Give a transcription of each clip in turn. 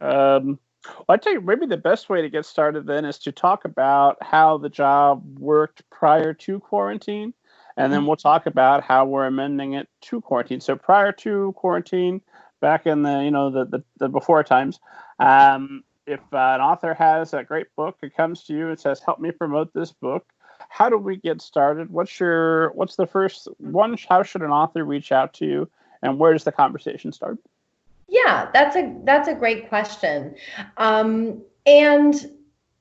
Well, I think maybe the best way to get started then is to talk about how the job worked prior to quarantine, and then we'll talk about how we're amending it to quarantine. So prior to quarantine, back in the the before times, if an author has a great book, it comes to you and says, "Help me promote this book." How do we get started? What's the first one? How should an author reach out to you, and where does the conversation start? Yeah, that's a great question. And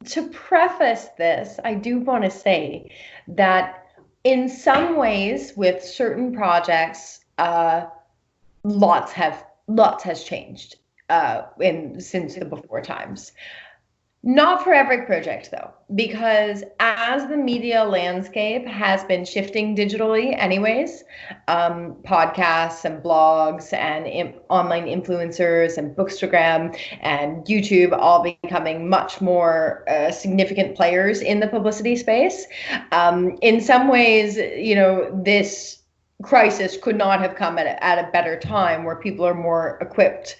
to preface this, I do want to say that in some ways, with certain projects, lots has changed since the before times. Not for every project, though, because as the media landscape has been shifting digitally anyways, podcasts and blogs and online influencers and Bookstagram and YouTube all becoming much more significant players in the publicity space. In some ways, this crisis could not have come at a better time where people are more equipped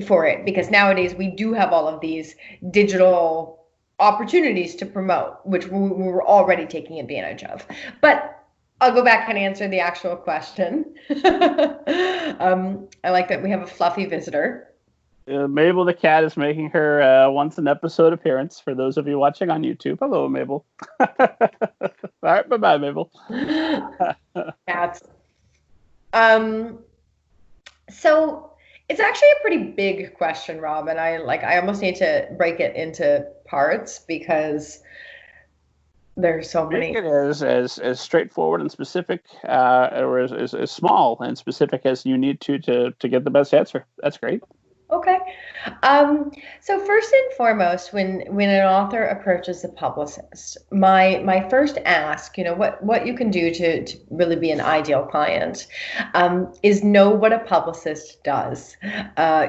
for it, because nowadays we do have all of these digital opportunities to promote, which we were already taking advantage of. But I'll go back and answer the actual question. I like that we have a fluffy visitor. Mabel the cat is making her once an episode appearance for those of you watching on YouTube. Hello, Mabel. All right, bye-bye, Mabel. Cats. So it's actually a pretty big question, Rob, and I almost need to break it into parts because there's so many. Make it as straightforward and specific, or as small and specific as you need to get the best answer. That's great. Okay. So first and foremost, when an author approaches a publicist, my first ask, what you can do to really be an ideal client, is know what a publicist does.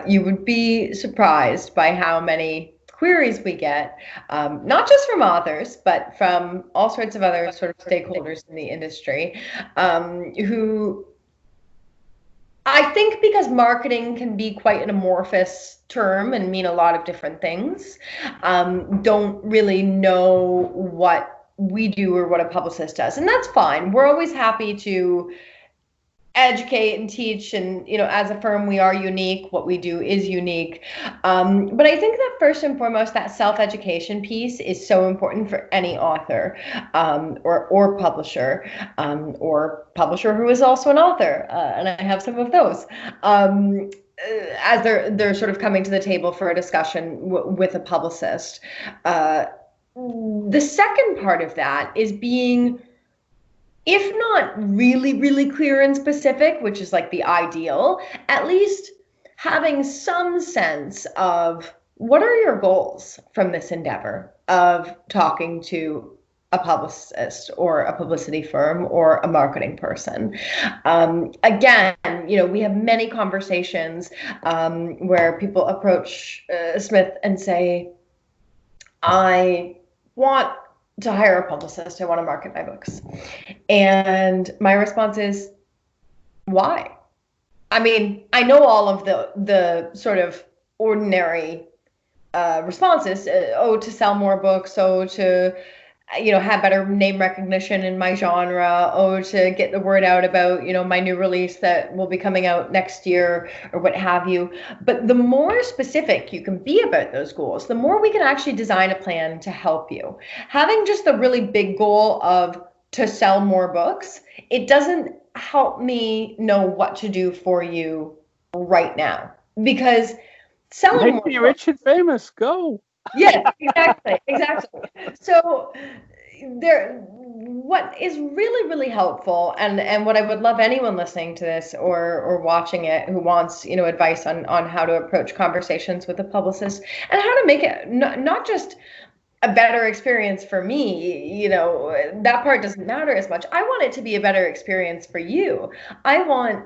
You would be surprised by how many queries we get, not just from authors, but from all sorts of other sort of stakeholders in the industry, who, I think, because marketing can be quite an amorphous term and mean a lot of different things, don't really know what we do or what a publicist does. And that's fine. We're always happy to educate and teach, and as a firm we are unique. What we do is unique, but I think that first and foremost, that self-education piece is so important for any author, or publisher, or publisher who is also an author, and I have some of those, as they're sort of coming to the table for a discussion with a publicist. The second part of that is being, if not really, really clear and specific, which is like the ideal, at least having some sense of what are your goals from this endeavor of talking to a publicist or a publicity firm or a marketing person. Again, we have many conversations where people approach Smith and say, I want to hire a publicist, I want to market my books. And my response is, why? I mean, I know all of the sort of ordinary responses, to sell more books, to have better name recognition in my genre, to get the word out about, my new release that will be coming out next year, or what have you. But the more specific you can be about those goals, the more we can actually design a plan to help you. Having just the really big goal of to sell more books, it doesn't help me know what to do for you right now, because selling Make me rich and famous. Go. Yes, exactly. So what is really, really helpful, and what I would love anyone listening to this or watching it who wants, advice on how to approach conversations with a publicist and how to make it not just a better experience for me, that part doesn't matter as much. I want it to be a better experience for you. I want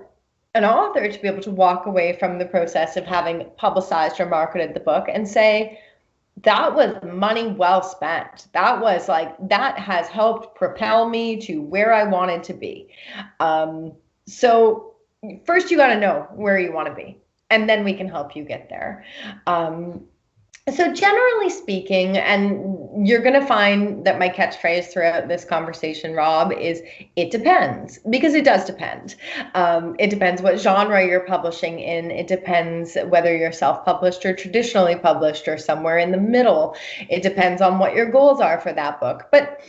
an author to be able to walk away from the process of having publicized or marketed the book and say, that was money well spent. That has helped propel me to where I wanted to be. So first you got to know where you want to be. and then we can help you get there. So generally speaking, and you're going to find that my catchphrase throughout this conversation, Rob, is it depends, because it does depend. It depends what genre you're publishing in. It depends whether you're self-published or traditionally published or somewhere in the middle. It depends on what your goals are for that book. But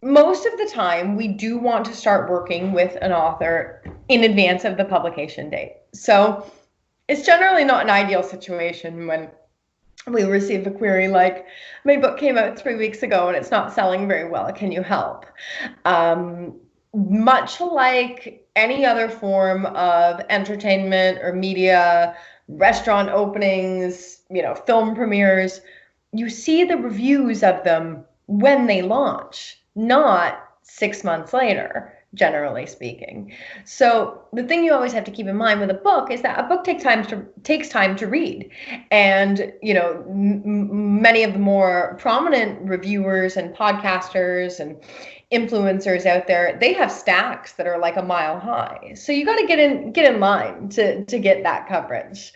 most of the time, we do want to start working with an author in advance of the publication date. So it's generally not an ideal situation when we receive a query like, my book came out 3 weeks ago and it's not selling very well. Can you help? Much like any other form of entertainment or media, restaurant openings, film premieres, you see the reviews of them when they launch, not 6 months later, generally speaking. So the thing you always have to keep in mind with a book is that a book takes time to read. And, many of the more prominent reviewers and podcasters and influencers out there, they have stacks that are like a mile high. So you got to get in line to get that coverage.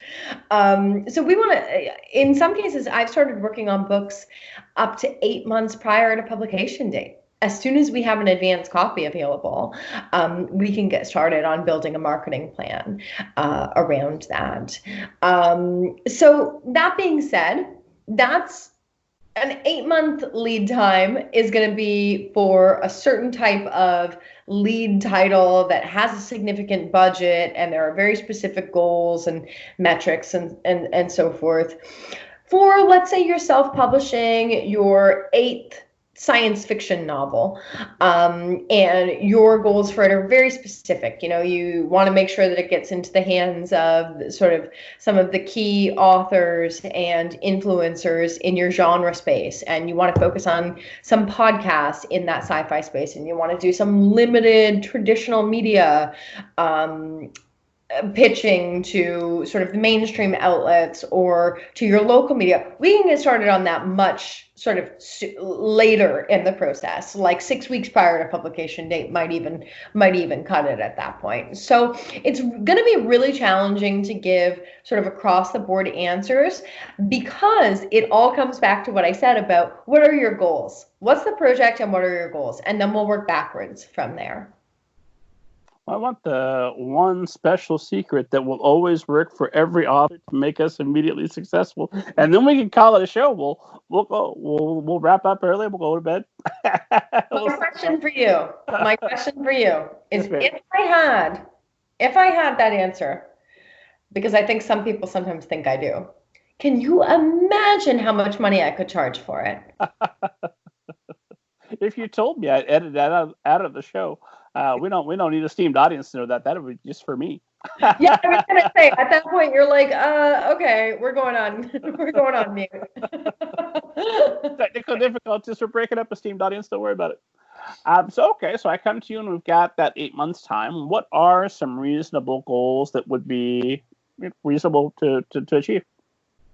So we want to, in some cases, I've started working on books up to 8 months prior to publication date. As soon as we have an advanced copy available, we can get started on building a marketing plan around that. So that being said, that's an 8-month lead time is going to be for a certain type of lead title that has a significant budget, and there are very specific goals and metrics and so forth. For, let's say, you're self-publishing your 8th science fiction novel, and your goals for it are very specific. You want to make sure that it gets into the hands of sort of some of the key authors and influencers in your genre space, and you want to focus on some podcasts in that sci-fi space, and you want to do some limited traditional media pitching to sort of the mainstream outlets or to your local media. We can get started on that much sort of later in the process, like 6 weeks prior to publication date might even cut it at that point. So it's going to be really challenging to give sort of across the board answers, because it all comes back to what I said about what are your goals? What's the project and what are your goals? And then we'll work backwards from there. I want the one special secret that will always work for every author to make us immediately successful, and then we can call it a show. We'll wrap up early. We'll go to bed. My question for you is, if I had that answer, because I think some people sometimes think I do, can you imagine how much money I could charge for it? If you told me, I'd edit that out of the show. We don't need a steamed audience to know that. That would be just for me. Yeah, I was gonna say, at that point you're like, okay, we're going on mute. Technical difficulties. We're breaking up a steamed audience. Don't worry about it. So I come to you and we've got that 8 months time. What are some reasonable goals that would be reasonable to achieve?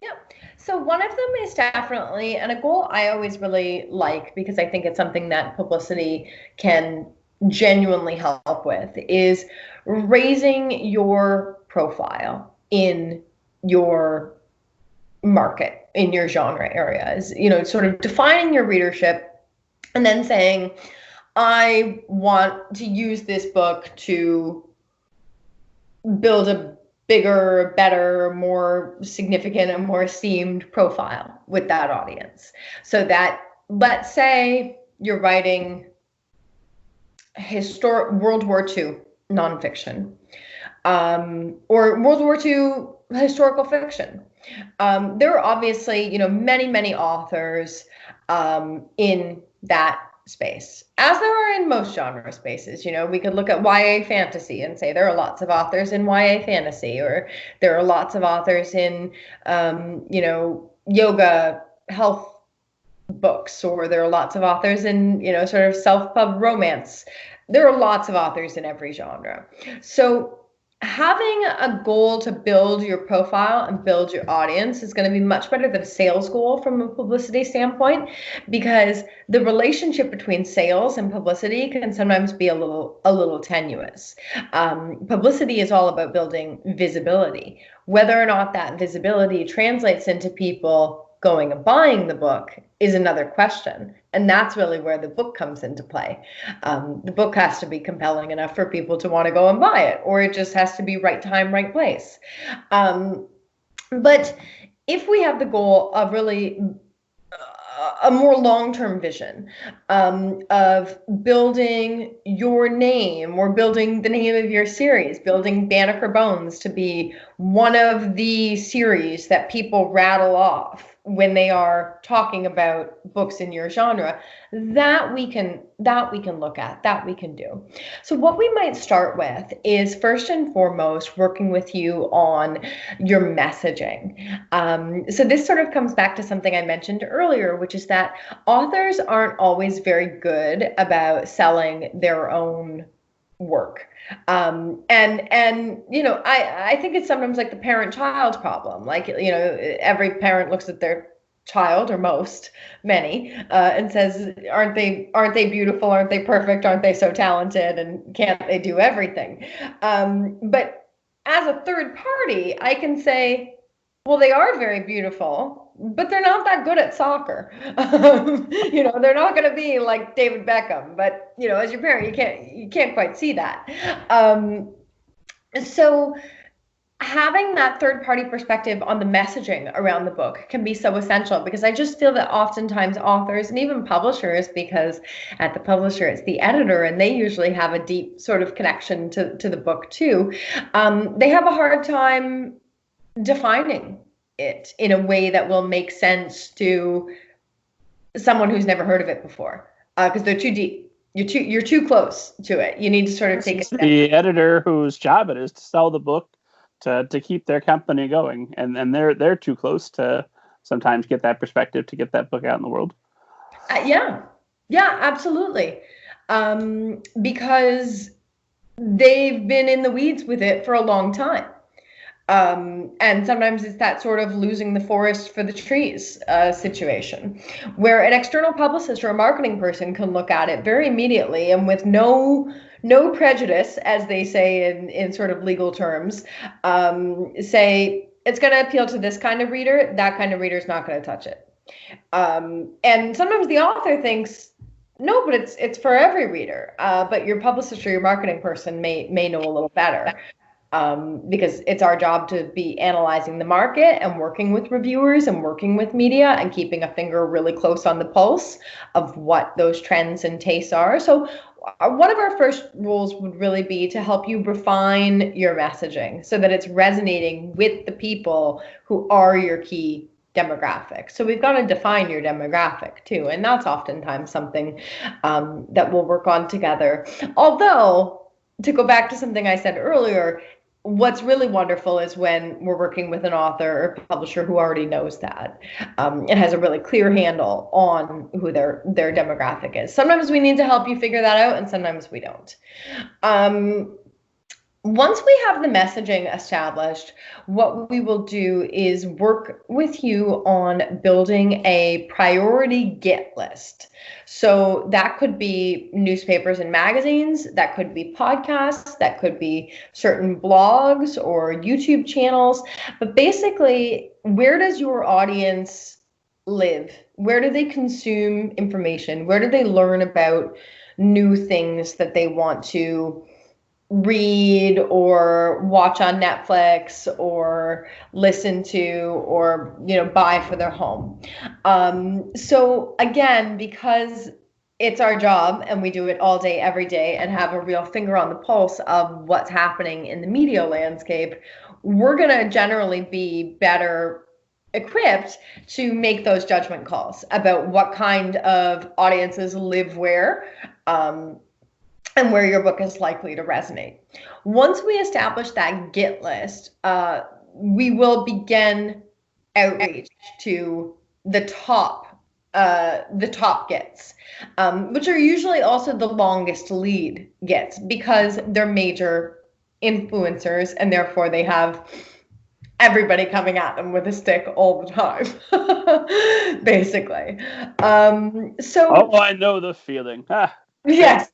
Yeah. So one of them is definitely, and a goal I always really like, because I think it's something that publicity can genuinely help with, is raising your profile in your market, in your genre areas, sort of defining your readership and then saying, I want to use this book to build a bigger, better, more significant and more esteemed profile with that audience. So that, let's say you're writing historic World War II nonfiction, or World War II historical fiction. There are obviously, many authors in that space, as there are in most genre spaces. We could look at YA fantasy and say there are lots of authors in YA fantasy, or there are lots of authors in, yoga, health books, or there are lots of authors in, sort of self-pub romance. There are lots of authors in every genre. So having a goal to build your profile and build your audience is going to be much better than a sales goal from a publicity standpoint, because the relationship between sales and publicity can sometimes be a little tenuous. Publicity is all about building visibility. Whether or not that visibility translates into people going and buying the book is another question. And that's really where the book comes into play. The book has to be compelling enough for people to want to go and buy it, or it just has to be right time, right place. But if we have the goal of really a more long-term vision of building your name, or building the name of your series, building Banneker Bones to be one of the series that people rattle off when they are talking about books in your genre, that we can look at, that we can do. So what we might start with is, first and foremost, working with you on your messaging. So this sort of comes back to something I mentioned earlier, which is that authors aren't always very good about selling their own work. And you know, I think it's sometimes like the parent-child problem. Like, you know, every parent looks at their child, or many, and says, aren't they beautiful? Aren't they perfect? Aren't they so talented? And can't they do everything? But as a third party, I can say, well, they are very beautiful, but they're not that good at soccer. You know, they're not going to be like David Beckham. But, you know, as your parent, you can't quite see that. So having that third party perspective on the messaging around the book can be so essential, because I just feel that oftentimes authors, and even publishers, because at the publisher it's the editor and they usually have a deep sort of connection to the book too, they have a hard time defining it in a way that will make sense to someone who's never heard of it before, because they're too deep. You're too close to it. You need to sort of take a step. The editor whose job it is to sell the book to keep their company going, and they're too close to sometimes get that perspective to get that book out in the world. Yeah, absolutely. Because they've been in the weeds with it for a long time. And sometimes it's that sort of losing the forest for the trees situation, where an external publicist or a marketing person can look at it very immediately and with no prejudice, as they say in sort of legal terms, say it's going to appeal to this kind of reader. That kind of reader is not going to touch it. And sometimes the author thinks, no, but it's for every reader. But your publicist or your marketing person may know a little better. Because it's our job to be analyzing the market and working with reviewers and working with media and keeping a finger really close on the pulse of what those trends and tastes are. So one of our first rules would really be to help you refine your messaging so that it's resonating with the people who are your key demographic. So we've got to define your demographic too. And that's oftentimes something that we'll work on together. Although, to go back to something I said earlier, what's really wonderful is when we're working with an author or publisher who already knows that and has a really clear handle on who their demographic is. Sometimes we need to help you figure that out, and sometimes we don't. Once we have the messaging established, what we will do is work with you on building a priority get list. So that could be newspapers and magazines, that could be podcasts, that could be certain blogs or YouTube channels. But basically, where does your audience live? Where do they consume information? Where do they learn about new things that they want to read or watch on Netflix or listen to or, you know, buy for their home? So again, because it's our job and we do it all day, every day, and have a real finger on the pulse of what's happening in the media landscape, we're going to generally be better equipped to make those judgment calls about what kind of audiences live where, and where your book is likely to resonate. Once we establish that get list, we will begin outreach to the top gets, which are usually also the longest lead gets because they're major influencers, and therefore they have everybody coming at them with a stick all the time, basically. Oh, I know the feeling. Yes.